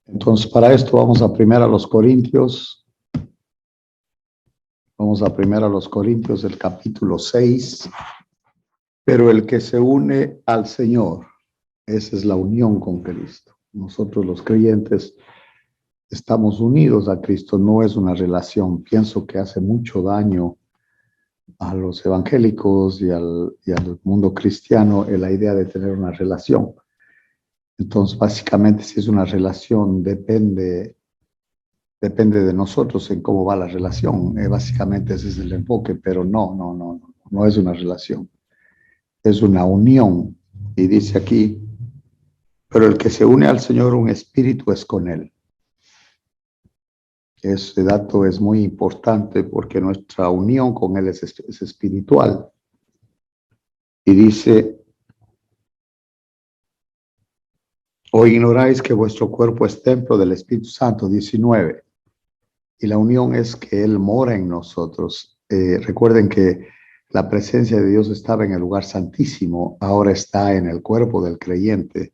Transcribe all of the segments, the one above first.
Entonces, para esto vamos a primero a los Corintios. Vamos a primero a los Corintios, el capítulo 6. Pero el que se une al Señor, esa es la unión con Cristo. Nosotros los creyentes estamos unidos a Cristo, no es una relación. Pienso que hace mucho daño a los evangélicos y al mundo cristiano la idea de tener una relación. Entonces, básicamente, si es una relación, depende de nosotros en cómo va la relación. Básicamente ese es el enfoque, pero no es una relación. Es una unión. Y dice aquí, pero el que se une al Señor, un espíritu es con él. Ese dato es muy importante porque nuestra unión con él es espiritual. Y dice, ¿o ignoráis que vuestro cuerpo es templo del Espíritu Santo? 19. Y la unión es que Él mora en nosotros. Recuerden que la presencia de Dios estaba en el lugar santísimo, ahora está en el cuerpo del creyente.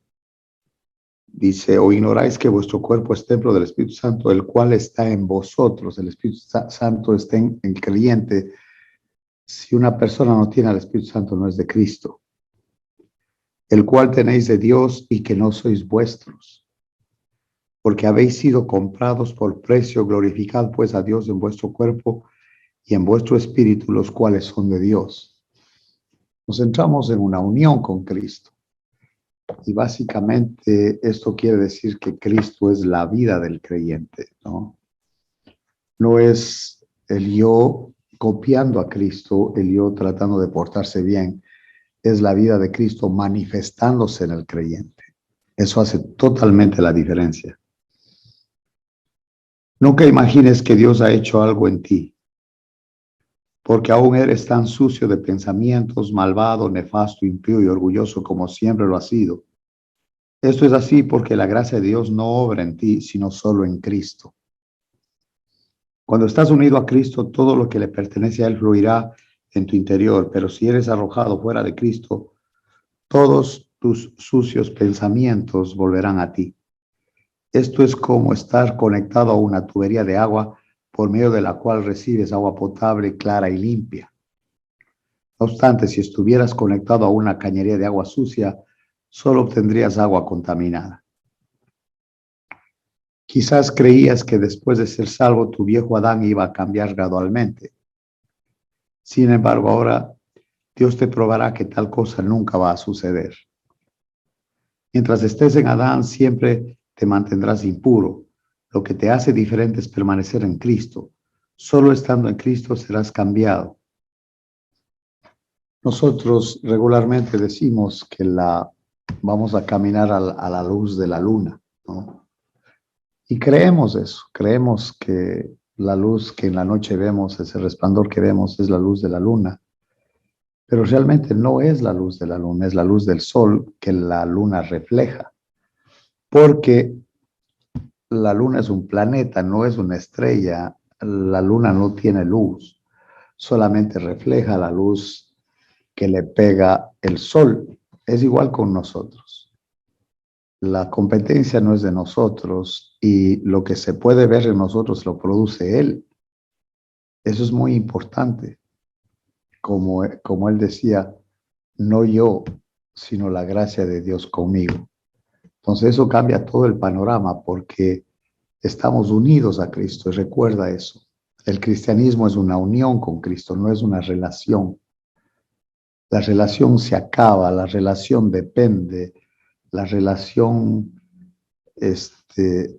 Dice, ¿o ignoráis que vuestro cuerpo es templo del Espíritu Santo, el cual está en vosotros? El Espíritu Santo está en el creyente. Si una persona no tiene al Espíritu Santo, no es de Cristo. El cual tenéis de Dios y que no sois vuestros, porque habéis sido comprados por precio. Glorificad pues a Dios en vuestro cuerpo y en vuestro espíritu, los cuales son de Dios. Nos centramos en una unión con Cristo. Y básicamente esto quiere decir que Cristo es la vida del creyente, ¿no? No es el yo copiando a Cristo, el yo tratando de portarse bien. Es la vida de Cristo manifestándose en el creyente. Eso hace totalmente la diferencia. Nunca imagines que Dios ha hecho algo en ti, porque aún eres tan sucio de pensamientos, malvado, nefasto, impío y orgulloso como siempre lo has sido. Esto es así porque la gracia de Dios no obra en ti, sino solo en Cristo. Cuando estás unido a Cristo, todo lo que le pertenece a Él fluirá en tu interior, pero si eres arrojado fuera de Cristo, todos tus sucios pensamientos volverán a ti. Esto es como estar conectado a una tubería de agua por medio de la cual recibes agua potable, clara y limpia. No obstante, si estuvieras conectado a una cañería de agua sucia, solo obtendrías agua contaminada. Quizás creías que después de ser salvo, tu viejo Adán iba a cambiar gradualmente. Sin embargo, ahora Dios te probará que tal cosa nunca va a suceder. Mientras estés en Adán, siempre te mantendrás impuro. Lo que te hace diferente es permanecer en Cristo. Solo estando en Cristo serás cambiado. Nosotros regularmente decimos que vamos a caminar a la luz de la luna, ¿no? Y creemos eso, creemos que la luz que en la noche vemos, ese resplandor que vemos, es la luz de la luna. Pero realmente no es la luz de la luna, es la luz del sol que la luna refleja. Porque la luna es un planeta, no es una estrella. La luna no tiene luz, solamente refleja la luz que le pega el sol. Es igual con nosotros. La competencia no es de nosotros y lo que se puede ver en nosotros lo produce Él. Eso es muy importante. Como Él decía, no yo, sino la gracia de Dios conmigo. Entonces eso cambia todo el panorama porque estamos unidos a Cristo. Recuerda eso. El cristianismo es una unión con Cristo, no es una relación. La relación se acaba, la relación depende, la relación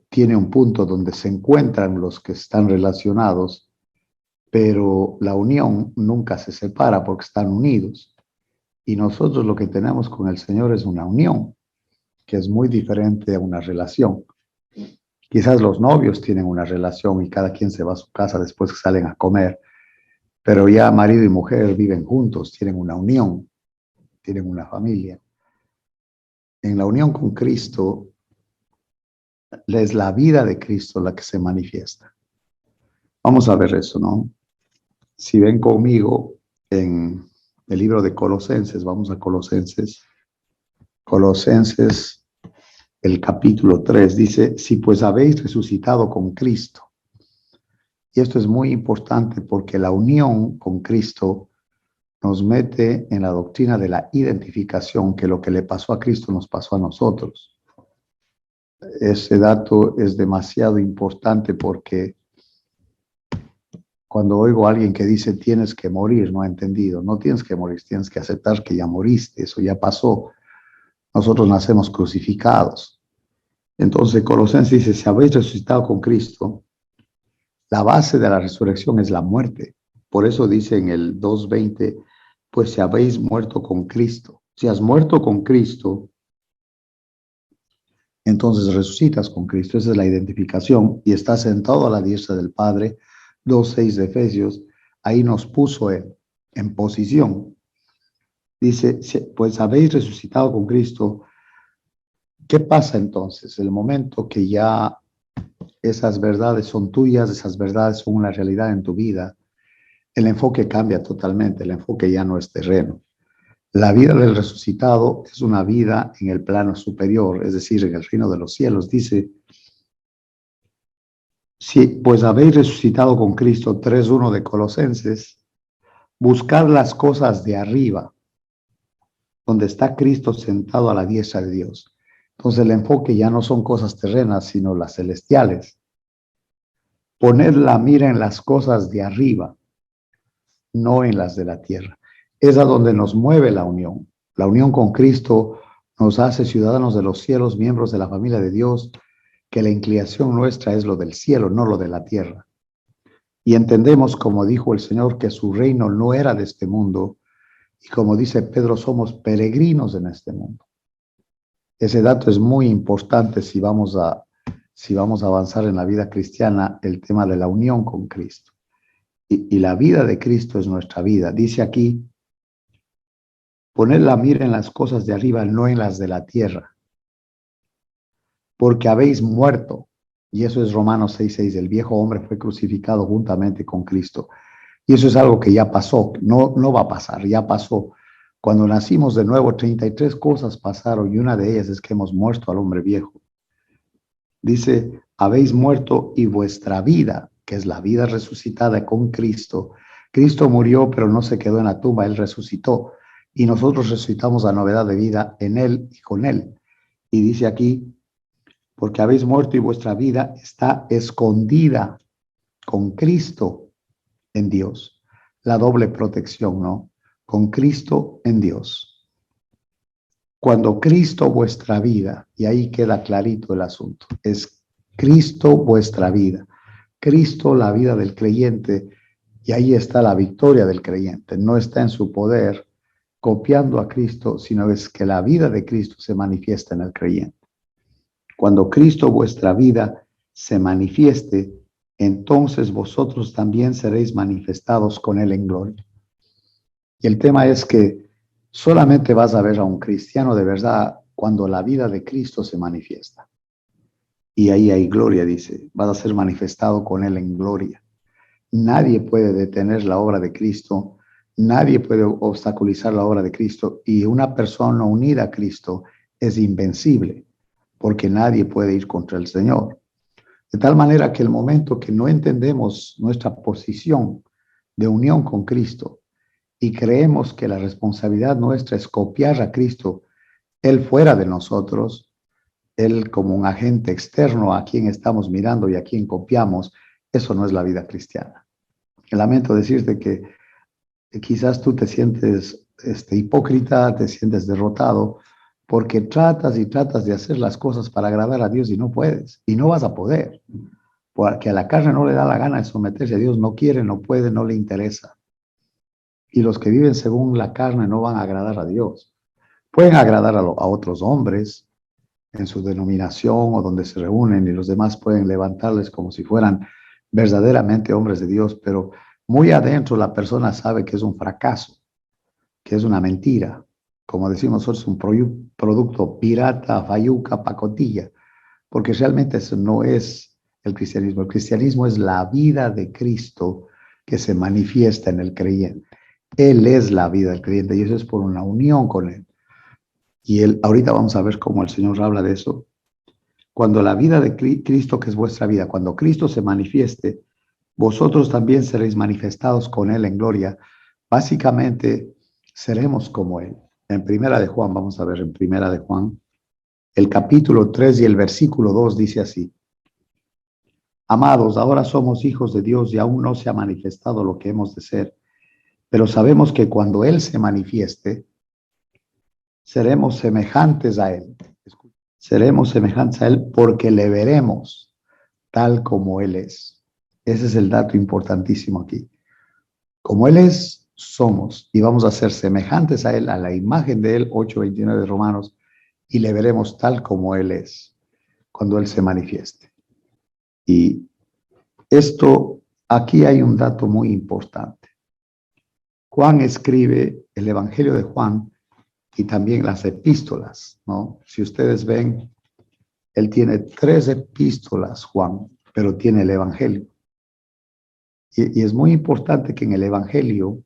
tiene un punto donde se encuentran los que están relacionados, pero la unión nunca se separa porque están unidos. Y nosotros lo que tenemos con el Señor es una unión, que es muy diferente a una relación. Quizás los novios tienen una relación y cada quien se va a su casa después que salen a comer, pero ya marido y mujer viven juntos, tienen una unión, tienen una familia. En la unión con Cristo, es la vida de Cristo la que se manifiesta. Vamos a ver eso, ¿no? Si ven conmigo en el libro de Colosenses, vamos a Colosenses. Colosenses el capítulo 3, dice, si pues habéis resucitado con Cristo. Y esto es muy importante porque la unión con Cristo nos mete en la doctrina de la identificación, que lo que le pasó a Cristo nos pasó a nosotros. Ese dato es demasiado importante porque cuando oigo a alguien que dice tienes que morir, no ha entendido. No tienes que morir, tienes que aceptar que ya moriste, eso ya pasó. Nosotros nacemos crucificados. Entonces Colosenses dice, si habéis resucitado con Cristo, la base de la resurrección es la muerte. Por eso dice en el 2:20, pues si habéis muerto con Cristo. Si has muerto con Cristo, entonces resucitas con Cristo. Esa es la identificación y está sentado a la diestra del Padre. 2:6 de Efesios, ahí nos puso en posición. Dice, pues habéis resucitado con Cristo. ¿Qué pasa entonces? El momento que ya esas verdades son tuyas, esas verdades son una realidad en tu vida, el enfoque cambia totalmente, el enfoque ya no es terreno. La vida del resucitado es una vida en el plano superior, es decir, en el reino de los cielos. Dice, si pues habéis resucitado con Cristo, 3:1 de Colosenses, buscar las cosas de arriba, donde está Cristo sentado a la diestra de Dios. Entonces el enfoque ya no son cosas terrenas, sino las celestiales. Poner la mira en las cosas de arriba, no en las de la tierra. Es a donde nos mueve la unión. La unión con Cristo nos hace ciudadanos de los cielos, miembros de la familia de Dios, que la inclinación nuestra es lo del cielo, no lo de la tierra. Y entendemos, como dijo el Señor, que su reino no era de este mundo. Y como dice Pedro, somos peregrinos en este mundo. Ese dato es muy importante si vamos a avanzar en la vida cristiana, el tema de la unión con Cristo. Y la vida de Cristo es nuestra vida. Dice aquí, poner la mira en las cosas de arriba, no en las de la tierra. Porque habéis muerto. Y eso es Romanos 6:6. El viejo hombre fue crucificado juntamente con Cristo. Y eso es algo que ya pasó. No va a pasar, ya pasó. Cuando nacimos de nuevo, 33 cosas pasaron y una de ellas es que hemos muerto al hombre viejo. Dice, habéis muerto y vuestra vida, que es la vida resucitada con Cristo. Cristo murió, pero no se quedó en la tumba, Él resucitó. Y nosotros resucitamos la novedad de vida en Él y con Él. Y dice aquí, porque habéis muerto y vuestra vida está escondida con Cristo en Dios. La doble protección, ¿no? Con Cristo en Dios. Cuando Cristo vuestra vida, y ahí queda clarito el asunto, es Cristo vuestra vida, Cristo la vida del creyente, y ahí está la victoria del creyente, no está en su poder copiando a Cristo, sino es que la vida de Cristo se manifiesta en el creyente. Cuando Cristo vuestra vida se manifieste, entonces vosotros también seréis manifestados con Él en gloria. Y el tema es que solamente vas a ver a un cristiano de verdad cuando la vida de Cristo se manifiesta. Y ahí hay gloria, dice, vas a ser manifestado con Él en gloria. Nadie puede detener la obra de Cristo, nadie puede obstaculizar la obra de Cristo, y una persona unida a Cristo es invencible, porque nadie puede ir contra el Señor. De tal manera que el momento que no entendemos nuestra posición de unión con Cristo y creemos que la responsabilidad nuestra es copiar a Cristo, Él fuera de nosotros, Él como un agente externo a quien estamos mirando y a quien copiamos, eso no es la vida cristiana. Lamento decirte que quizás tú te sientes hipócrita, te sientes derrotado, porque tratas y tratas de hacer las cosas para agradar a Dios y no puedes, y no vas a poder, porque a la carne no le da la gana de someterse a Dios, no quiere, no puede, no le interesa. Y los que viven según la carne no van a agradar a Dios. Pueden agradar a otros hombres en su denominación o donde se reúnen y los demás pueden levantarles como si fueran verdaderamente hombres de Dios, pero muy adentro la persona sabe que es un fracaso, que es una mentira. Como decimos nosotros, un producto pirata, fayuca, pacotilla, porque realmente eso no es el cristianismo. El cristianismo es la vida de Cristo que se manifiesta en el creyente. Él es la vida del creyente y eso es por una unión con Él. Y ahorita vamos a ver cómo el Señor habla de eso. cuando la vida de Cristo, que es vuestra vida, cuando Cristo se manifieste, vosotros también seréis manifestados con Él en gloria. Básicamente, seremos como Él. En Primera de Juan, vamos a ver en Primera de Juan, el capítulo 3 y el versículo 2 dice así: Amados, ahora somos hijos de Dios y aún no se ha manifestado lo que hemos de ser, pero sabemos que cuando Él se manifieste, seremos semejantes a Él. Seremos semejantes a Él porque le veremos tal como Él es. Ese es el dato importantísimo aquí. Como Él es, somos y vamos a ser semejantes a Él, a la imagen de Él, 8:29 de Romanos, y le veremos tal como Él es cuando Él se manifieste. Y esto, aquí hay un dato muy importante. Juan escribe el Evangelio de Juan y también las epístolas, ¿no? Si ustedes ven, él tiene 3 epístolas, Juan, pero tiene el Evangelio. Y es muy importante que en el Evangelio,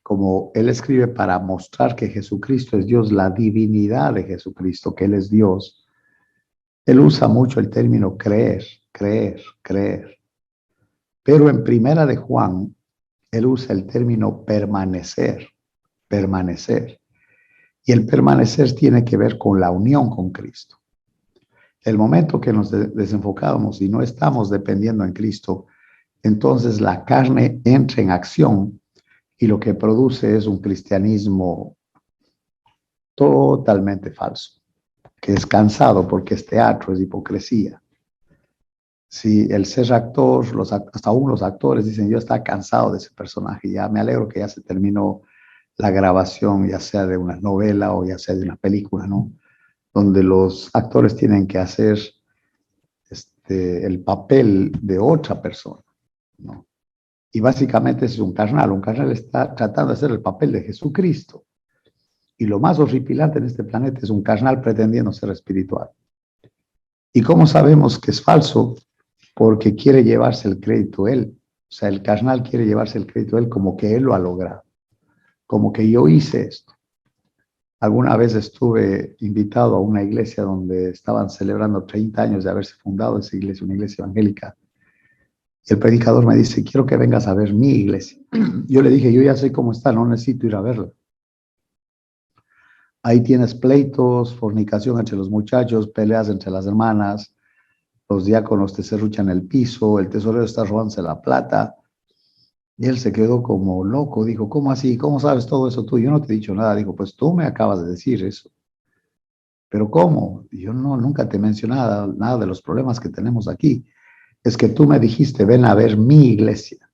como él escribe para mostrar que Jesucristo es Dios, la divinidad de Jesucristo, que Él es Dios, él usa mucho el término creer, creer, creer. Pero en Primera de Juan, él usa el término permanecer, permanecer. Y el permanecer tiene que ver con la unión con Cristo. El momento que nos desenfocamos y no estamos dependiendo en Cristo, entonces la carne entra en acción y lo que produce es un cristianismo totalmente falso, que es cansado porque es teatro, es hipocresía. Si el ser actor, hasta aún los actores dicen, yo estaba cansado de ese personaje, ya me alegro que ya se terminó la grabación, ya sea de una novela o ya sea de una película, ¿no? Donde los actores tienen que hacer el papel de otra persona, ¿no? Y básicamente es un carnal está tratando de hacer el papel de Jesucristo. Y lo más horripilante en este planeta es un carnal pretendiendo ser espiritual. ¿Y cómo sabemos que es falso? Porque quiere llevarse el crédito él. O sea, el carnal quiere llevarse el crédito él como que él lo ha logrado, como que yo hice esto. Alguna vez estuve invitado a una iglesia donde estaban celebrando 30 años de haberse fundado esa iglesia, una iglesia evangélica. Y el predicador me dice, quiero que vengas a ver mi iglesia. Yo le dije, yo ya sé cómo está, no necesito ir a verla. Ahí tienes pleitos, fornicación entre los muchachos, peleas entre las hermanas, los diáconos te serruchan el piso, el tesorero está robándose la plata. Y él se quedó como loco, dijo, ¿cómo así? ¿Cómo sabes todo eso tú? Yo no te he dicho nada. Dijo, pues tú me acabas de decir eso. ¿Pero cómo? Y yo no, nunca te he mencionado nada de los problemas que tenemos aquí. Es que tú me dijiste, ven a ver mi iglesia.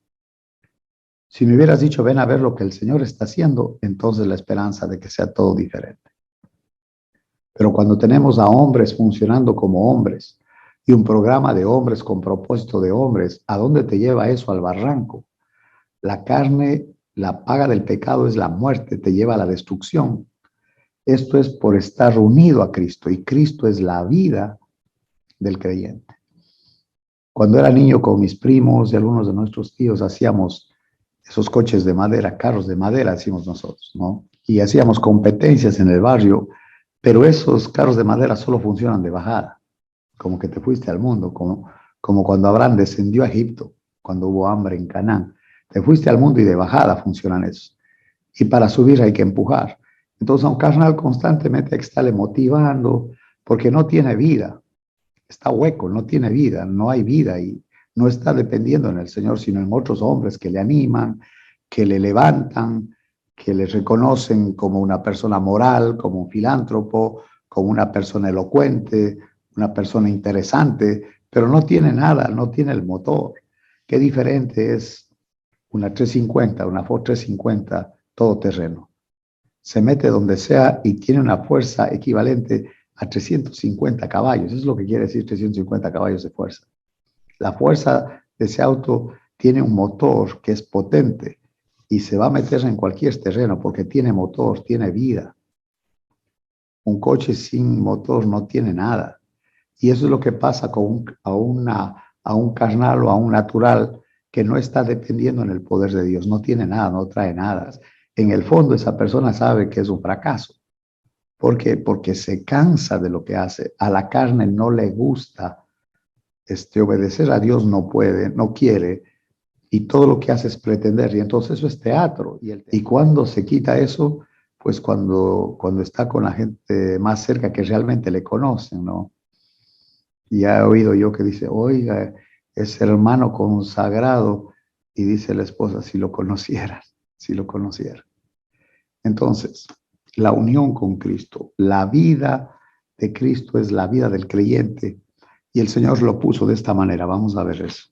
Si me hubieras dicho, ven a ver lo que el Señor está haciendo, entonces la esperanza de que sea todo diferente. Pero cuando tenemos a hombres funcionando como hombres y un programa de hombres con propósito de hombres, ¿a dónde te lleva eso? Al barranco. La carne, la paga del pecado es la muerte, te lleva a la destrucción. Esto es por estar unido a Cristo y Cristo es la vida del creyente. Cuando era niño con mis primos y algunos de nuestros tíos hacíamos esos coches de madera, carros de madera, decimos nosotros, ¿no? Y hacíamos competencias en el barrio, pero esos carros de madera solo funcionan de bajada, como que te fuiste al mundo, como cuando Abraham descendió a Egipto, cuando hubo hambre en Canaán. Te fuiste al mundo y de bajada funcionan esos. Y para subir hay que empujar. Entonces a un carnal constantemente hay que estarle motivando porque no tiene vida. Está hueco, no tiene vida, no hay vida y no está dependiendo en el Señor, sino en otros hombres que le animan, que le levantan, que le reconocen como una persona moral, como un filántropo, como una persona elocuente, una persona interesante, pero no tiene nada, no tiene el motor. Qué diferente es una 350, una Ford 350 todoterreno. Se mete donde sea y tiene una fuerza equivalente a 350 caballos. Eso es lo que quiere decir 350 caballos de fuerza. La fuerza de ese auto tiene un motor que es potente y se va a meter en cualquier terreno porque tiene motor, tiene vida. Un coche sin motor no tiene nada. Y eso es lo que pasa con a un carnal o a un natural que no está dependiendo en el poder de Dios. No tiene nada, no trae nada. En el fondo esa persona sabe que es un fracaso. ¿Por qué? Porque se cansa de lo que hace. A la carne no le gusta obedecer a Dios, no puede, no quiere, y todo lo que hace es pretender, y entonces eso es teatro. Y cuando se quita eso, pues cuando está con la gente más cerca que realmente le conocen, ¿no? Y he oído yo que dice, oiga, es hermano consagrado, y dice la esposa, si lo conocieran, si lo conocieran. Entonces, la unión con Cristo, la vida de Cristo es la vida del creyente, y el Señor lo puso de esta manera. Vamos a ver eso.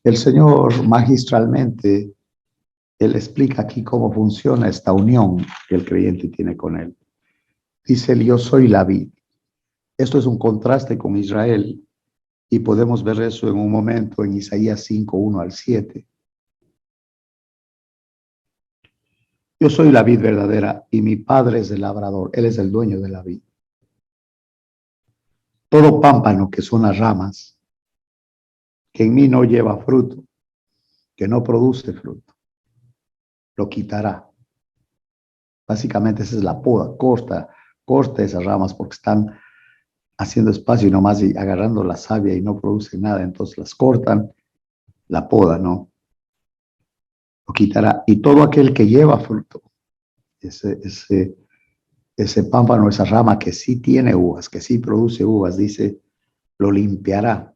El Señor magistralmente, Él explica aquí cómo funciona esta unión que el creyente tiene con Él. Dice, yo soy la vid. Esto es un contraste con Israel y podemos ver eso en un momento en Isaías 5, 1 al 7. Yo soy la vid verdadera y mi padre es el labrador. Él es el dueño de la vid. Todo pámpano que son las ramas, que en mí no lleva fruto, que no produce fruto, lo quitará. Básicamente esa es la poda, corta esas ramas porque están haciendo espacio y nomás y agarrando la savia y no producen nada, entonces las cortan, la poda, ¿no? Lo quitará. Y todo aquel que lleva fruto, ese pámpano, esa rama que sí tiene uvas, que sí produce uvas, dice, lo limpiará.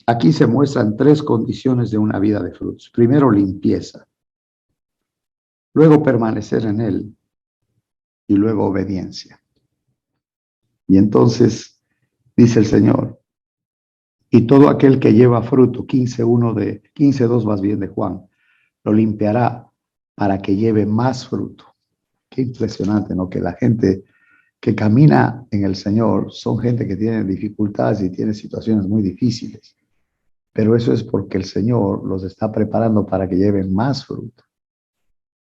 Aquí se muestran tres condiciones de una vida de frutos. Primero, limpieza. Luego, permanecer en él. Y luego, obediencia. Y entonces, dice el Señor, y todo aquel que lleva fruto, 15:2 más bien de Juan, lo limpiará para que lleve más fruto. Qué impresionante, ¿no? Que la gente que camina en el Señor son gente que tiene dificultades y tiene situaciones muy difíciles. Pero eso es porque el Señor los está preparando para que lleven más fruto.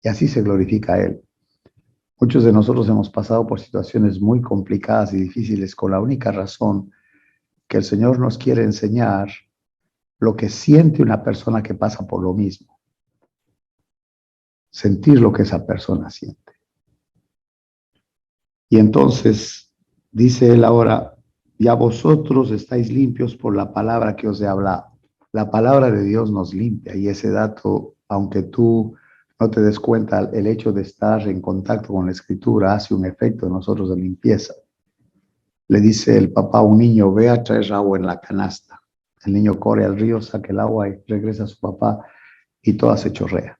Y así se glorifica a Él. Muchos de nosotros hemos pasado por situaciones muy complicadas y difíciles con la única razón que el Señor nos quiere enseñar lo que siente una persona que pasa por lo mismo. Sentir lo que esa persona siente. Y entonces, dice él ahora, ya vosotros estáis limpios por la palabra que os he hablado. La palabra de Dios nos limpia y ese dato, aunque tú no te des cuenta, el hecho de estar en contacto con la escritura hace un efecto en nosotros de limpieza. Le dice el papá a un niño, ve a traer agua en la canasta. El niño corre al río, saca el agua y regresa a su papá y toda se chorrea.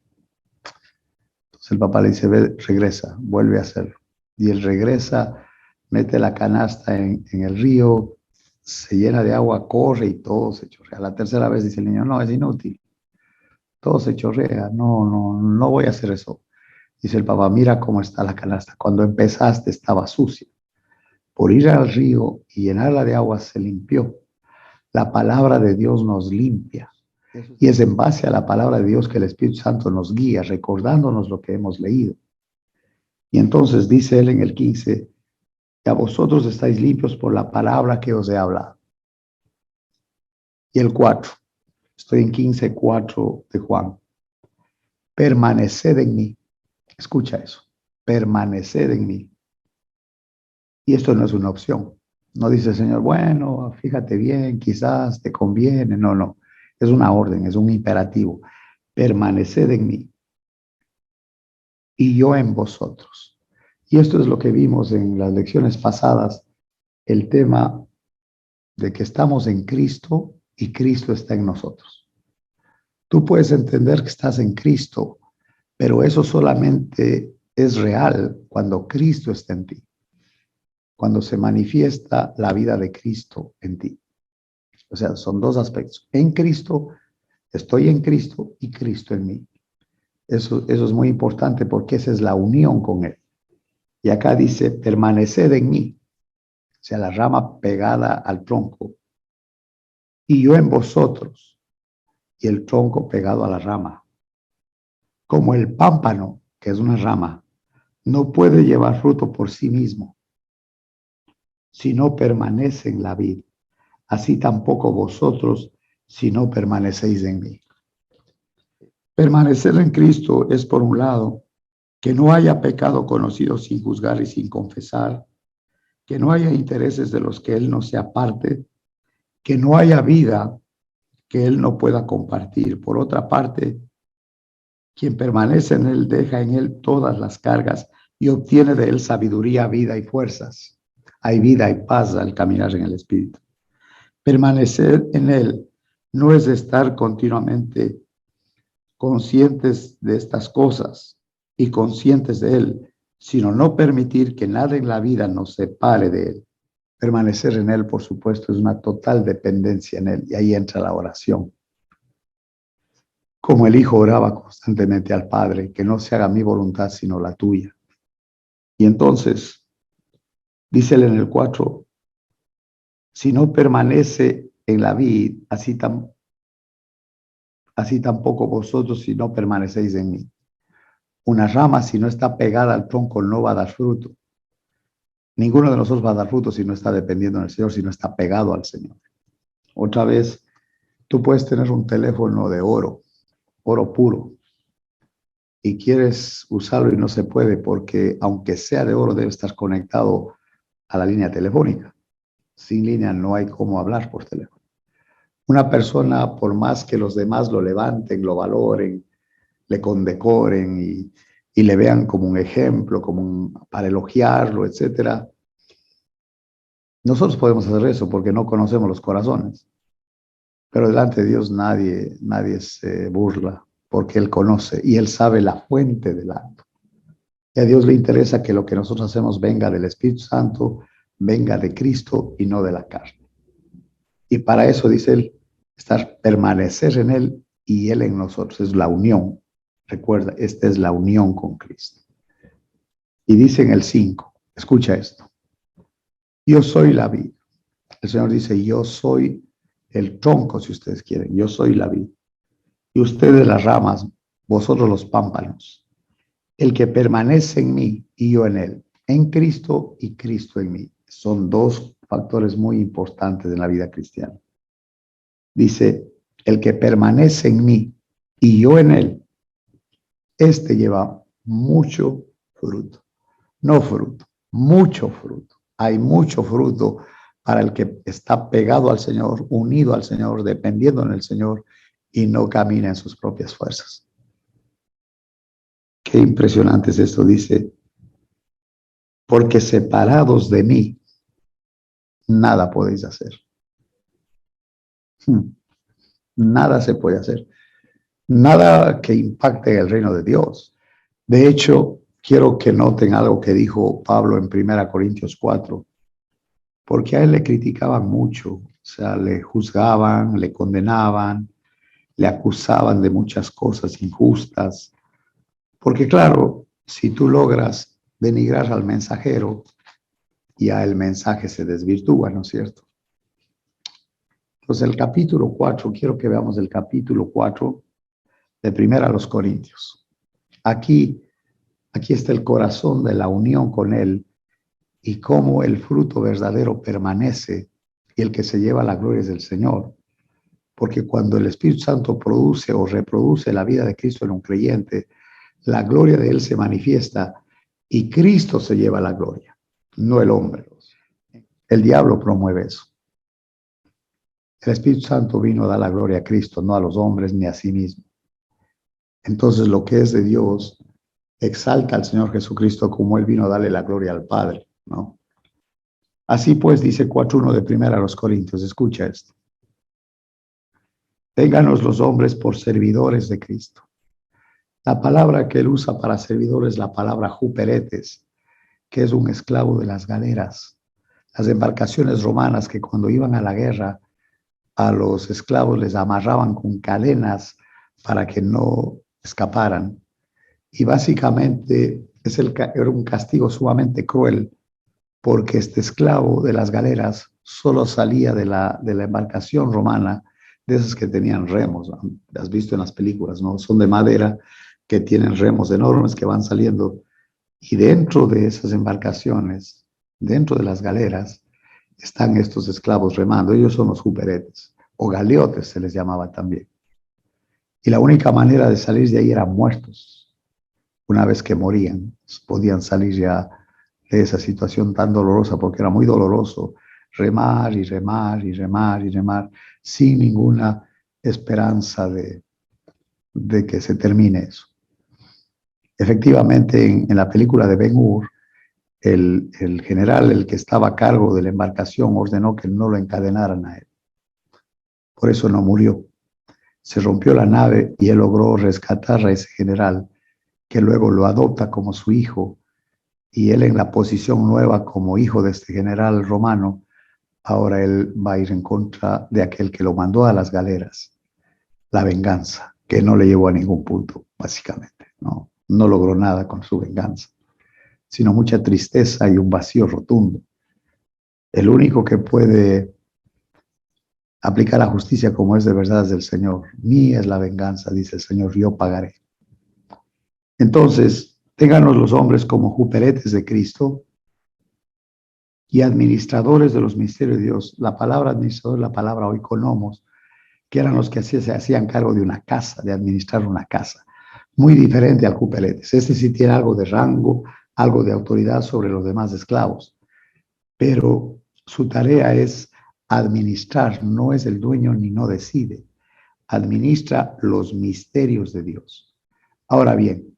Entonces el papá le dice, ve, regresa, vuelve a hacerlo. Y él regresa, mete la canasta en el río, se llena de agua, corre y todo se chorrea. La tercera vez dice el niño, no, es inútil. Todo se chorrea, no voy a hacer eso. Dice el papá, mira cómo está la canasta. Cuando empezaste estaba sucia. Por ir al río y llenarla de agua se limpió. La palabra de Dios nos limpia. Y es en base a la palabra de Dios que el Espíritu Santo nos guía, recordándonos lo que hemos leído. Y entonces dice él en el 15, que a vosotros estáis limpios por la palabra que os he hablado. Y el 4, estoy en 15:4 de Juan. Permaneced en mí. Escucha eso. Permaneced en mí. Y esto no es una opción. No dice el Señor, bueno, fíjate bien, quizás te conviene. No. Es una orden, es un imperativo. Permaneced en mí y yo en vosotros. Y esto es lo que vimos en las lecciones pasadas, el tema de que estamos en Cristo y Cristo está en nosotros. Tú puedes entender que estás en Cristo, pero eso solamente es real cuando Cristo está en ti, cuando se manifiesta la vida de Cristo en ti. O sea, son dos aspectos. En Cristo, estoy en Cristo y Cristo en mí. Eso es muy importante porque esa es la unión con Él. Y acá dice, permaneced en mí, o sea, la rama pegada al tronco, y yo en vosotros, y el tronco pegado a la rama. Como el pámpano, que es una rama, no puede llevar fruto por sí mismo, si no permanece en la vid. Así tampoco vosotros, si no permanecéis en mí. Permanecer en Cristo es, por un lado, que no haya pecado conocido sin juzgar y sin confesar, que no haya intereses de los que Él no se aparte, que no haya vida que Él no pueda compartir. Por otra parte, quien permanece en Él deja en Él todas las cargas y obtiene de Él sabiduría, vida y fuerzas. Hay vida y paz al caminar en el Espíritu. Permanecer en Él no es estar continuamente conscientes de estas cosas y conscientes de Él, sino no permitir que nada en la vida nos separe de Él. Permanecer en Él, por supuesto, es una total dependencia en Él, y ahí entra la oración. Como el Hijo oraba constantemente al Padre, que no se haga mi voluntad sino la tuya. Y entonces, dice él en el 4, si no permanece en la vid, así tampoco vosotros si no permanecéis en mí. Una rama si no está pegada al tronco no va a dar fruto. Ninguno de nosotros va a dar fruto si no está dependiendo del Señor, si no está pegado al Señor. Otra vez, tú puedes tener un teléfono de oro puro, y quieres usarlo y no se puede porque aunque sea de oro debe estar conectado a la línea telefónica. Sin línea no hay cómo hablar por teléfono. Una persona, por más que los demás lo levanten, lo valoren, le condecoren y le vean como un ejemplo, para elogiarlo, etcétera, nosotros podemos hacer eso porque no conocemos los corazones. Pero delante de Dios nadie se burla porque Él conoce y Él sabe la fuente del acto. Y a Dios le interesa que lo que nosotros hacemos venga del Espíritu Santo, venga de Cristo y no de la carne. Y para eso, dice Él, permanecer en Él y Él en nosotros. Es la unión. Recuerda, esta es la unión con Cristo. Y dice en el 5, escucha esto. Yo soy la vid. El Señor dice, yo soy el tronco, si ustedes quieren. Yo soy la vid. Y ustedes las ramas, vosotros los pámpanos. El que permanece en mí y yo en él. En Cristo y Cristo en mí. Son dos factores muy importantes en la vida cristiana. Dice, el que permanece en mí y yo en él, este lleva mucho fruto. No fruto, mucho fruto. Hay mucho fruto para el que está pegado al Señor, unido al Señor, dependiendo en el Señor y no camina en sus propias fuerzas. Qué impresionante es esto, dice, porque separados de mí, nada podéis hacer. Nada se puede hacer. Nada que impacte el reino de Dios. De hecho, quiero que noten algo que dijo Pablo en 1 Corintios 4, porque a él le criticaban mucho, o sea, le juzgaban, le condenaban, le acusaban de muchas cosas injustas, porque claro, si tú logras denigrar al mensajero, ya el mensaje se desvirtúa, ¿no es cierto? Entonces el capítulo 4, quiero que veamos el capítulo 4 de 1 Corintios. Aquí está el corazón de la unión con Él y cómo el fruto verdadero permanece y el que se lleva la gloria es del Señor. Porque cuando el Espíritu Santo produce o reproduce la vida de Cristo en un creyente, la gloria de Él se manifiesta y Cristo se lleva la gloria, no el hombre. El diablo promueve eso. El Espíritu Santo vino a dar la gloria a Cristo, no a los hombres ni a sí mismo. Entonces lo que es de Dios exalta al Señor Jesucristo como Él vino a darle la gloria al Padre, ¿no? Así pues, dice 4:1 de 1 Corintios, escucha esto. Ténganos los hombres por servidores de Cristo. La palabra que él usa para servidores es la palabra juperetes, que es un esclavo de las galeras. Las embarcaciones romanas que cuando iban a la guerra, a los esclavos les amarraban con cadenas para que no escaparan. Y básicamente era un castigo sumamente cruel, porque este esclavo de las galeras solo salía de la embarcación romana, de esas que tenían remos, las has visto en las películas, ¿no? Son de madera que tienen remos enormes que van saliendo, y dentro de esas embarcaciones, dentro de las galeras, están estos esclavos remando. Ellos son los juperetes, o galeotes se les llamaba también. Y la única manera de salir de ahí eran muertos. una vez que morían, podían salir ya de esa situación tan dolorosa, porque era muy doloroso remar y remar y remar y remar sin ninguna esperanza de que se termine eso. Efectivamente, en la película de Ben-Hur, el general, el que estaba a cargo de la embarcación, ordenó que no lo encadenaran a él. Por eso no murió. Se rompió la nave y él logró rescatar a ese general, que luego lo adopta como su hijo, y él en la posición nueva como hijo de este general romano, ahora él va a ir en contra de aquel que lo mandó a las galeras. La venganza, que no le llevó a ningún punto, básicamente. No logró nada con su venganza, sino mucha tristeza y un vacío rotundo. El único que puede aplicar la justicia como es de verdad es el Señor. Mía es la venganza, dice el Señor, yo pagaré. Entonces, ténganos los hombres como juperetes de Cristo y administradores de los misterios de Dios. La palabra administrador, la palabra oikonomos, que eran los que se hacían cargo de una casa, de administrar una casa. Muy diferente al juperetes. Este sí tiene algo de rango, algo de autoridad sobre los demás esclavos. Pero su tarea es administrar, no es el dueño ni no decide. Administra los misterios de Dios. Ahora bien,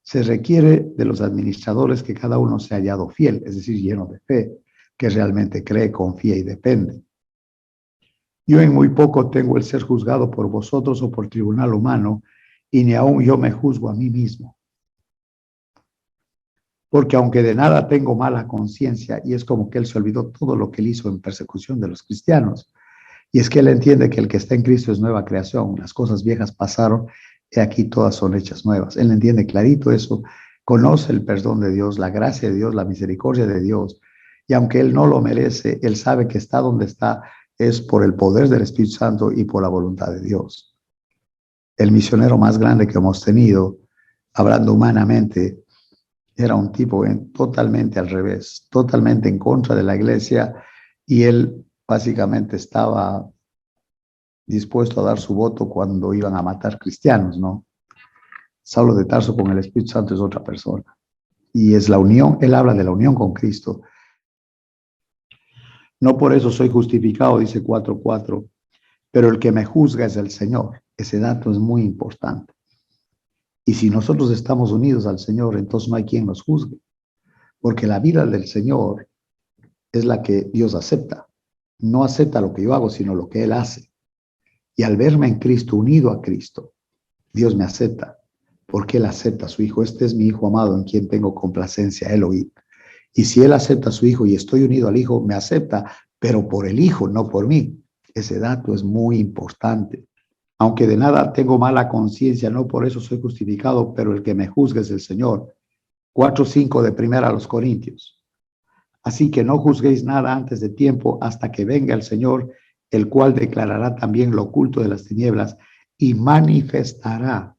se requiere de los administradores que cada uno sea hallado fiel, es decir, lleno de fe, que realmente cree, confía y depende. Yo en muy poco tengo el ser juzgado por vosotros o por tribunal humano, y ni aun yo me juzgo a mí mismo. Porque aunque de nada tengo mala conciencia, y es como que él se olvidó todo lo que él hizo en persecución de los cristianos, y es que él entiende que el que está en Cristo es nueva creación, las cosas viejas pasaron, y aquí todas son hechas nuevas. Él entiende clarito eso, conoce el perdón de Dios, la gracia de Dios, la misericordia de Dios, y aunque él no lo merece, él sabe que está donde está, es por el poder del Espíritu Santo y por la voluntad de Dios. El misionero más grande que hemos tenido, hablando humanamente, era un tipo totalmente al revés, totalmente en contra de la iglesia, y él básicamente estaba dispuesto a dar su voto cuando iban a matar cristianos, ¿no? Saulo de Tarso con el Espíritu Santo es otra persona. Y es la unión, él habla de la unión con Cristo. No por eso soy justificado, dice 4:4, pero el que me juzga es el Señor. Ese dato es muy importante. Y si nosotros estamos unidos al Señor, entonces no hay quien nos juzgue, porque la vida del Señor es la que Dios acepta. No acepta lo que yo hago, sino lo que Él hace. Y al verme en Cristo, unido a Cristo, Dios me acepta, porque Él acepta a su Hijo. Este es mi Hijo amado en quien tengo complacencia, Él oí. Y si Él acepta a su Hijo y estoy unido al Hijo, me acepta, pero por el Hijo, no por mí. Ese dato es muy importante. Aunque de nada tengo mala conciencia, no por eso soy justificado, pero el que me juzga es el Señor. 4:5 de primera a los Corintios. Así que no juzguéis nada antes de tiempo hasta que venga el Señor, el cual declarará también lo oculto de las tinieblas y manifestará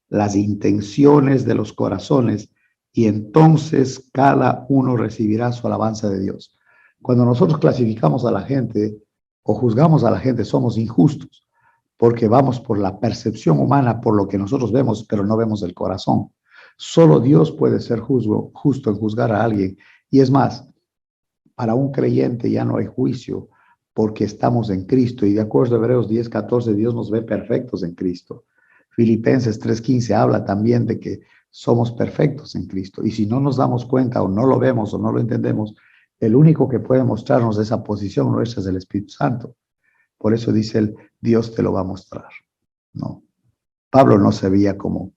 las intenciones de los corazones, y entonces cada uno recibirá su alabanza de Dios. Cuando nosotros clasificamos a la gente o juzgamos a la gente, somos injustos, porque vamos por la percepción humana, por lo que nosotros vemos, pero no vemos el corazón. Solo Dios puede ser justo en juzgar a alguien. Y es más, para un creyente ya no hay juicio, porque estamos en Cristo. Y de acuerdo a Hebreos 10:14, Dios nos ve perfectos en Cristo. Filipenses 3:15 habla también de que somos perfectos en Cristo. Y si no nos damos cuenta o no lo vemos o no lo entendemos, el único que puede mostrarnos esa posición nuestra es el Espíritu Santo. Por eso dice él, Dios te lo va a mostrar. No. Pablo no se veía como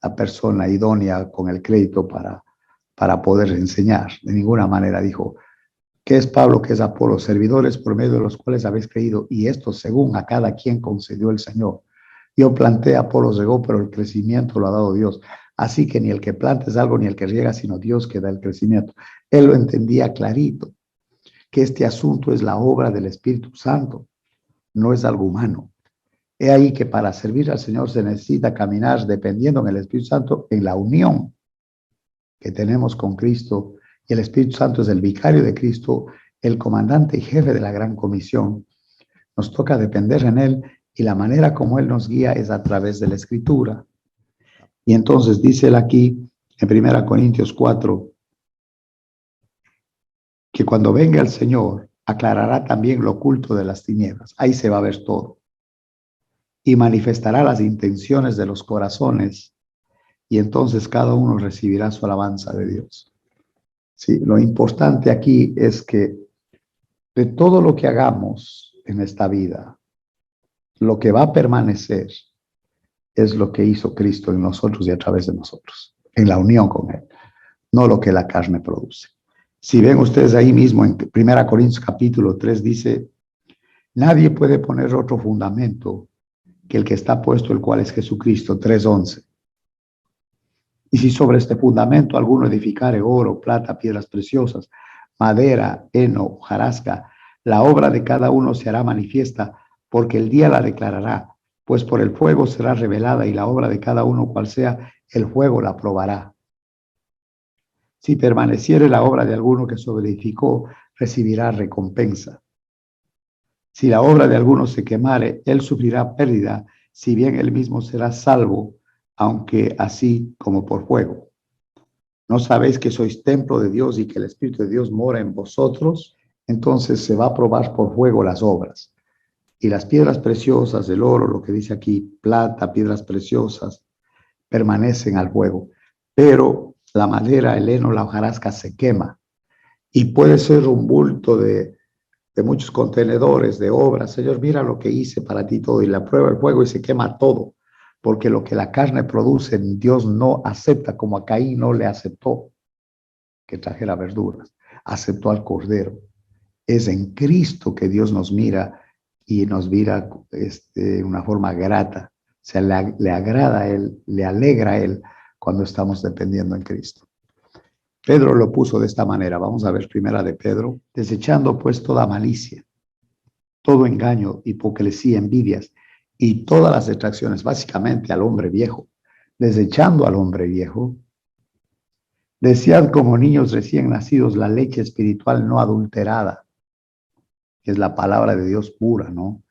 la persona idónea con el crédito para poder enseñar. De ninguna manera dijo, ¿qué es Pablo? ¿Qué es Apolo? Servidores por medio de los cuales habéis creído, y esto según a cada quien concedió el Señor. Yo planté, Apolo regó, pero el crecimiento lo ha dado Dios. Así que ni el que planta es algo, ni el que riega, sino Dios que da el crecimiento. Él lo entendía clarito, que este asunto es la obra del Espíritu Santo, no es algo humano. He ahí que para servir al Señor se necesita caminar dependiendo en el Espíritu Santo, en la unión que tenemos con Cristo. Y el Espíritu Santo es el vicario de Cristo, el comandante y jefe de la gran comisión. Nos toca depender en Él, y la manera como Él nos guía es a través de la Escritura. Y entonces dice él aquí en 1 Corintios 4, que cuando venga el Señor aclarará también lo oculto de las tinieblas. Ahí se va a ver todo. Y manifestará las intenciones de los corazones. Y entonces cada uno recibirá su alabanza de Dios. Sí, lo importante aquí es que de todo lo que hagamos en esta vida, lo que va a permanecer es lo que hizo Cristo en nosotros y a través de nosotros, en la unión con Él, no lo que la carne produce. Si ven ustedes ahí mismo en 1 Corintios 3 dice, nadie puede poner otro fundamento que el que está puesto, el cual es Jesucristo, 3:11. Y si sobre este fundamento alguno edificare oro, plata, piedras preciosas, madera, heno, hojarasca, la obra de cada uno se hará manifiesta, porque el día la declarará, pues por el fuego será revelada y la obra de cada uno, cual sea, el fuego la probará. Si permaneciere la obra de alguno que sobreedificó, recibirá recompensa. Si la obra de alguno se quemare, él sufrirá pérdida, si bien él mismo será salvo, aunque así como por fuego. ¿No sabéis que sois templo de Dios y que el Espíritu de Dios mora en vosotros? Entonces se va a probar por fuego las obras. Y las piedras preciosas, el oro, lo que dice aquí, plata, piedras preciosas, permanecen al fuego. Pero la madera, el heno, la hojarasca se quema. Y puede ser un bulto de muchos contenedores, de obras. Señor, mira lo que hice para ti todo. Y la prueba el fuego y se quema todo. Porque lo que la carne produce, Dios no acepta, como a Caín no le aceptó que trajera verduras. Aceptó al Cordero. Es en Cristo que Dios nos mira y nos mira de una forma grata. O sea, le agrada a Él, le alegra a Él cuando estamos dependiendo en Cristo. Pedro lo puso de esta manera. Vamos a ver primera de Pedro. Desechando pues toda malicia, todo engaño, hipocresía, envidias y todas las detracciones, básicamente al hombre viejo. Desechando al hombre viejo, desead como niños recién nacidos la leche espiritual no adulterada, que es la palabra de Dios pura, ¿no?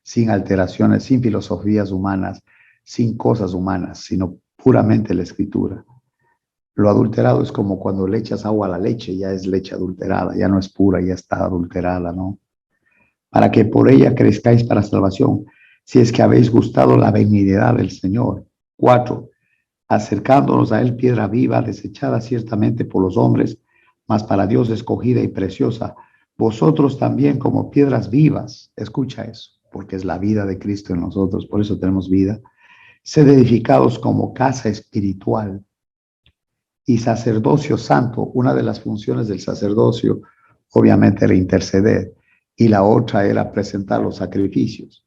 Sin alteraciones, sin filosofías humanas, sin cosas humanas, sino puramente la escritura. Lo adulterado es como cuando le echas agua a la leche, ya es leche adulterada, ya no es pura, ya está adulterada, ¿no? Para que por ella crezcáis para salvación, si es que habéis gustado la benignidad del Señor. 4. Acercándonos a Él, piedra viva, desechada ciertamente por los hombres, mas para Dios escogida y preciosa. Vosotros también como piedras vivas, escucha eso, porque es la vida de Cristo en nosotros, por eso tenemos vida. Sed edificados como casa espiritual y sacerdocio santo. Una de las funciones del sacerdocio, obviamente, era interceder, y la otra era presentar los sacrificios.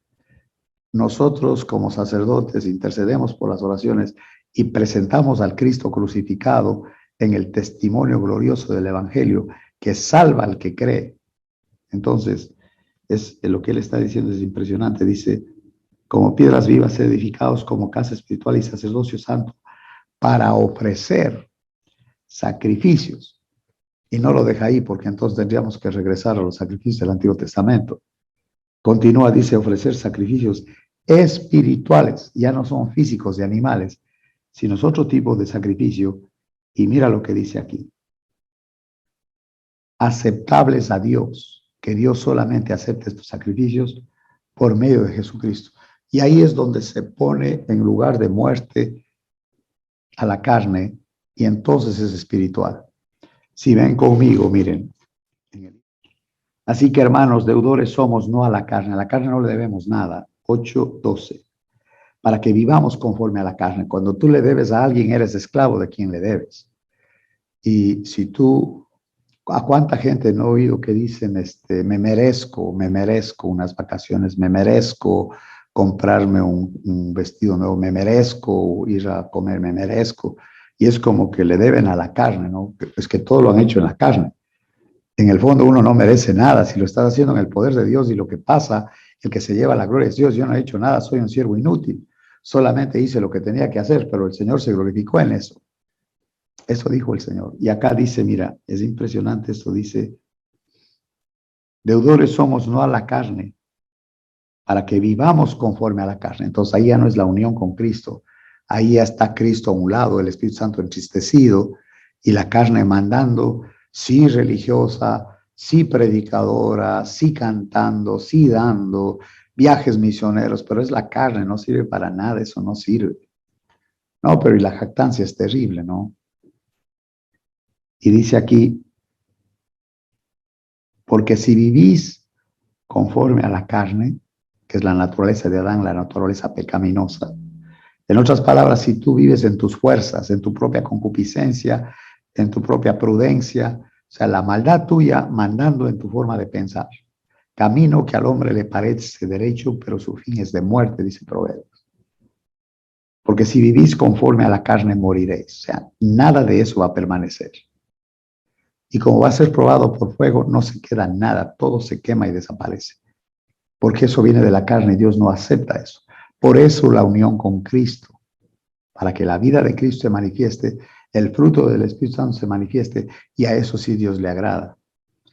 Nosotros como sacerdotes intercedemos por las oraciones y presentamos al Cristo crucificado en el testimonio glorioso del Evangelio que salva al que cree. Entonces, es lo que él está diciendo es impresionante. Dice, como piedras vivas edificados como casa espiritual y sacerdocio santo para ofrecer sacrificios. Y no lo deja ahí porque entonces tendríamos que regresar a los sacrificios del Antiguo Testamento. Continúa, dice, ofrecer sacrificios espirituales, ya no son físicos de animales, sino es otro tipo de sacrificio. Y mira lo que dice aquí. Aceptables a Dios, que Dios solamente acepte estos sacrificios por medio de Jesucristo. Y ahí es donde se pone en lugar de muerte a la carne y entonces es espiritual. Si ven conmigo, miren. Así que hermanos, deudores somos no a la carne no le debemos nada. 8:12. Para que vivamos conforme a la carne. Cuando tú le debes a alguien, eres esclavo de quien le debes. Y si tú, ¿a cuánta gente no he oído que dicen, me merezco unas vacaciones, me merezco comprarme un vestido nuevo, me merezco ir a comer, me merezco? Y es como que le deben a la carne, ¿no? Es que todo lo han hecho en la carne. En el fondo uno no merece nada. Si lo estás haciendo en el poder de Dios y lo que pasa, el que se lleva la gloria es Dios. Yo no he hecho nada, soy un siervo inútil. Solamente hice lo que tenía que hacer, pero el Señor se glorificó en eso. Eso dijo el Señor. Y acá dice, mira, es impresionante esto, dice, deudores somos no a la carne, para que vivamos conforme a la carne. Entonces ahí ya no es la unión con Cristo, Ahí ya está Cristo a un lado, el Espíritu Santo entristecido y la carne mandando, sí religiosa, sí predicadora, sí cantando, sí dando, viajes misioneros, pero es la carne, no sirve para nada, eso no sirve. No, pero y la jactancia es terrible, ¿no? Y dice aquí, porque si vivís conforme a la carne, que es la naturaleza de Adán, la naturaleza pecaminosa. En otras palabras, si tú vives en tus fuerzas, en tu propia concupiscencia, en tu propia prudencia, o sea, la maldad tuya mandando en tu forma de pensar. Camino que al hombre le parece derecho, pero su fin es de muerte, dice Proverbios. Porque si vivís conforme a la carne, moriréis. O sea, nada de eso va a permanecer. Y como va a ser probado por fuego, no se queda nada, todo se quema y desaparece. Porque eso viene de la carne y Dios no acepta eso. Por eso la unión con Cristo, para que la vida de Cristo se manifieste, el fruto del Espíritu Santo se manifieste, y a eso sí Dios le agrada.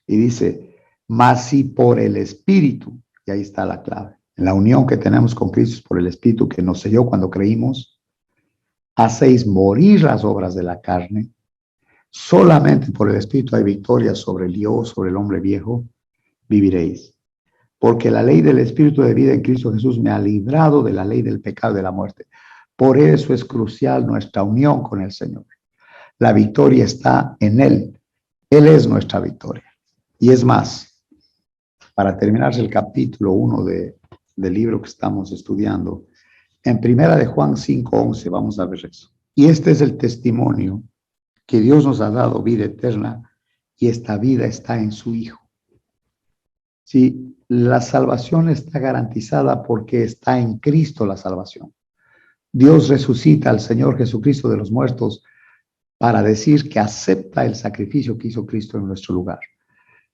Y dice, más si por el Espíritu, y ahí está la clave, la unión que tenemos con Cristo es por el Espíritu que nos selló cuando creímos, hacéis morir las obras de la carne, solamente por el Espíritu hay victoria sobre el yo, sobre el hombre viejo, viviréis. Porque la ley del Espíritu de vida en Cristo Jesús me ha librado de la ley del pecado y de la muerte. Por eso es crucial nuestra unión con el Señor. La victoria está en Él. Él es nuestra victoria. Y es más, para terminar el capítulo 1 del libro que estamos estudiando, en primera de Juan 5:11 vamos a ver eso. Y este es el testimonio que Dios nos ha dado, vida eterna, y esta vida está en su Hijo. Sí, la salvación está garantizada porque está en Cristo la salvación. Dios resucita al Señor Jesucristo de los muertos para decir que acepta el sacrificio que hizo Cristo en nuestro lugar.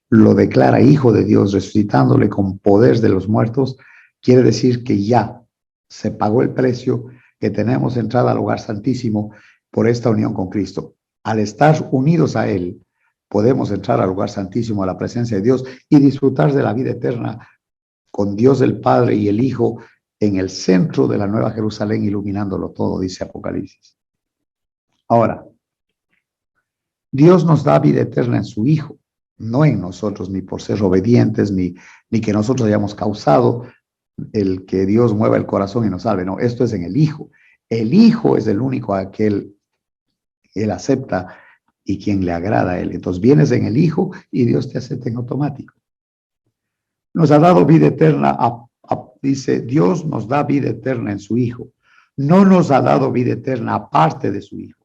Lo declara Hijo de Dios, resucitándole con poder de los muertos, quiere decir que ya se pagó el precio, que tenemos entrada al lugar santísimo por esta unión con Cristo. Al estar unidos a Él, podemos entrar al lugar santísimo, a la presencia de Dios y disfrutar de la vida eterna con Dios el Padre y el Hijo en el centro de la Nueva Jerusalén, iluminándolo todo, dice Apocalipsis. Ahora, Dios nos da vida eterna en su Hijo, no en nosotros, ni por ser obedientes, ni que nosotros hayamos causado el que Dios mueva el corazón y nos salve. No, esto es en el Hijo. El Hijo es el único a que él acepta y quien le agrada a Él. Entonces vienes en el Hijo y Dios te acepta en automático. Nos ha dado vida eterna, dice, Dios nos da vida eterna en su Hijo. No nos ha dado vida eterna aparte de su Hijo.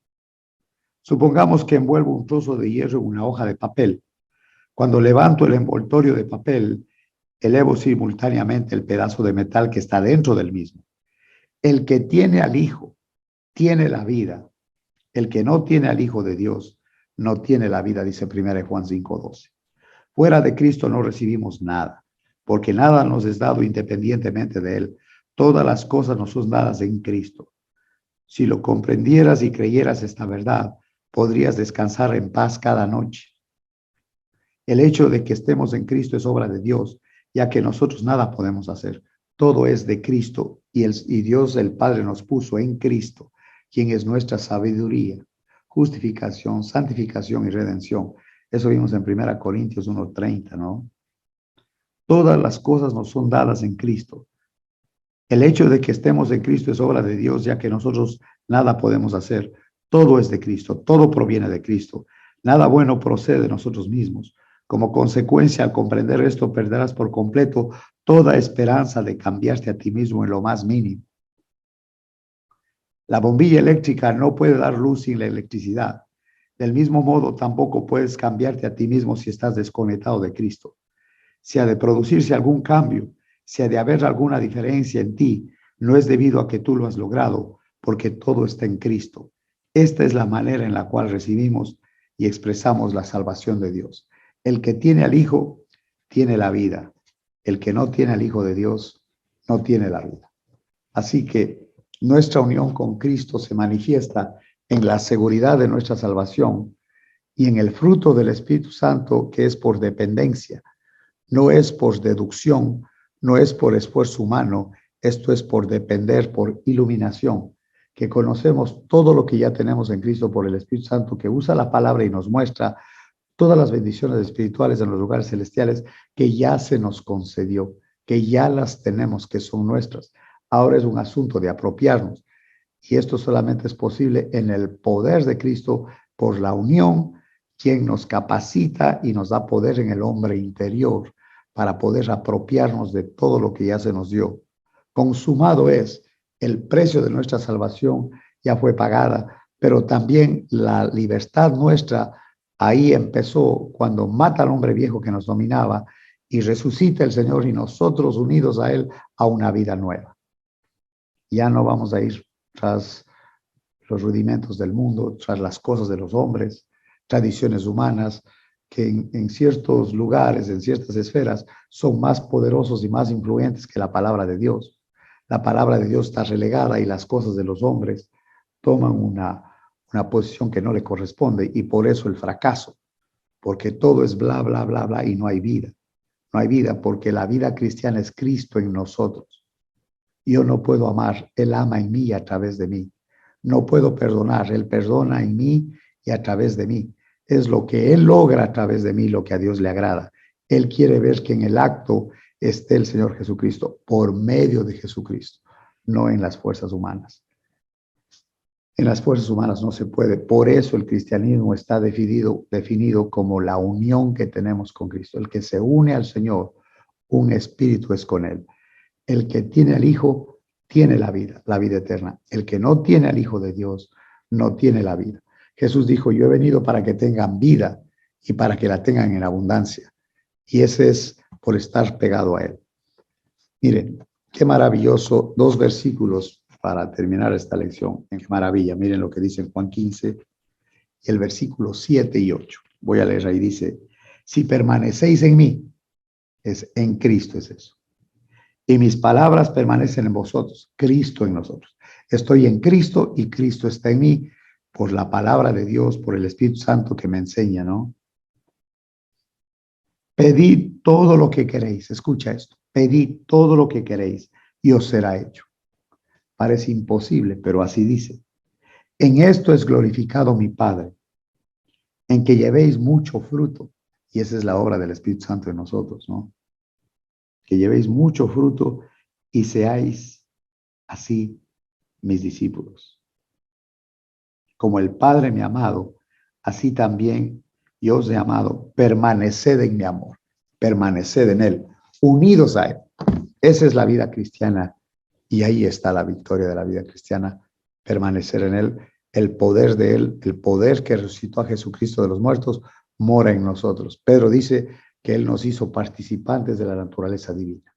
Supongamos que envuelvo un trozo de hierro en una hoja de papel. Cuando levanto el envoltorio de papel, elevo simultáneamente el pedazo de metal que está dentro del mismo. El que tiene al Hijo tiene la vida. El que no tiene al Hijo de Dios no tiene la vida, dice 1 Juan 5:12. Fuera de Cristo no recibimos nada, porque nada nos es dado independientemente de Él. Todas las cosas nos son dadas en Cristo. Si lo comprendieras y creyeras esta verdad, podrías descansar en paz cada noche. El hecho de que estemos en Cristo es obra de Dios, ya que nosotros nada podemos hacer. Todo es de Cristo y Dios el Padre nos puso en Cristo, quien es nuestra sabiduría, justificación, santificación y redención. Eso vimos en 1 Corintios 1:30, ¿no? Todas las cosas nos son dadas en Cristo. El hecho de que estemos en Cristo es obra de Dios, ya que nosotros nada podemos hacer. Todo es de Cristo, todo proviene de Cristo. Nada bueno procede de nosotros mismos. Como consecuencia, al comprender esto, perderás por completo toda esperanza de cambiarte a ti mismo en lo más mínimo. La bombilla eléctrica no puede dar luz sin la electricidad. Del mismo modo, tampoco puedes cambiarte a ti mismo si estás desconectado de Cristo. Si ha de producirse algún cambio, si ha de haber alguna diferencia en ti, no es debido a que tú lo has logrado, porque todo está en Cristo. Esta es la manera en la cual recibimos y expresamos la salvación de Dios. El que tiene al Hijo, tiene la vida. El que no tiene al Hijo de Dios, no tiene la vida. Así que nuestra unión con Cristo se manifiesta en la seguridad de nuestra salvación y en el fruto del Espíritu Santo, que es por dependencia. No es por deducción, no es por esfuerzo humano, esto es por depender, por iluminación. que conocemos todo lo que ya tenemos en Cristo por el Espíritu Santo, que usa la palabra y nos muestra todas las bendiciones espirituales en los lugares celestiales que ya se nos concedió, que ya las tenemos, que son nuestras. Ahora es un asunto de apropiarnos. Y esto solamente es posible en el poder de Cristo por la unión, quien nos capacita y nos da poder en el hombre interior para poder apropiarnos de todo lo que ya se nos dio. Consumado es, el precio de nuestra salvación ya fue pagada, pero también la libertad nuestra ahí empezó cuando mata al hombre viejo que nos dominaba y resucita el Señor y nosotros unidos a Él a una vida nueva. Ya no vamos a ir tras los rudimentos del mundo, tras las cosas de los hombres, tradiciones humanas, que en ciertos lugares, en ciertas esferas, son más poderosos y más influyentes que la palabra de Dios. La palabra de Dios está relegada y las cosas de los hombres toman una posición que no le corresponde y por eso el fracaso, porque todo es bla, bla, bla, bla y no hay vida. No hay vida porque la vida cristiana es Cristo en nosotros. Yo no puedo amar, Él ama en mí y a través de mí. No puedo perdonar, Él perdona en mí y a través de mí. Es lo que Él logra a través de mí lo que a Dios le agrada. Él quiere ver que en el acto esté el Señor Jesucristo, por medio de Jesucristo, no en las fuerzas humanas. En las fuerzas humanas no se puede. Por eso el cristianismo está definido como la unión que tenemos con Cristo. El que se une al Señor, un espíritu es con Él. El que tiene al Hijo tiene la vida eterna. El que no tiene al Hijo de Dios no tiene la vida. Jesús dijo, yo he venido para que tengan vida y para que la tengan en abundancia. Y ese es por estar pegado a Él. Miren, qué maravilloso, 2 versículos para terminar esta lección. Qué maravilla, miren lo que dice en Juan 15, el versículo 7 y 8. Voy a leer ahí, dice, si permanecéis en mí, es en Cristo es eso. Y mis palabras permanecen en vosotros, Cristo en nosotros. Estoy en Cristo y Cristo está en mí por la palabra de Dios, por el Espíritu Santo que me enseña, ¿no? Pedid todo lo que queréis, escucha esto, pedid todo lo que queréis y os será hecho. Parece imposible, pero así dice. En esto es glorificado mi Padre, en que llevéis mucho fruto. Y esa es la obra del Espíritu Santo en nosotros, ¿no? Que llevéis mucho fruto y seáis así mis discípulos. Como el Padre me ha amado, así también yo os he amado. Permaneced en mi amor, permaneced en Él, unidos a Él. Esa es la vida cristiana y ahí está la victoria de la vida cristiana, permanecer en Él. El poder de Él, el poder que resucitó a Jesucristo de los muertos, mora en nosotros. Pedro dice que Él nos hizo participantes de la naturaleza divina.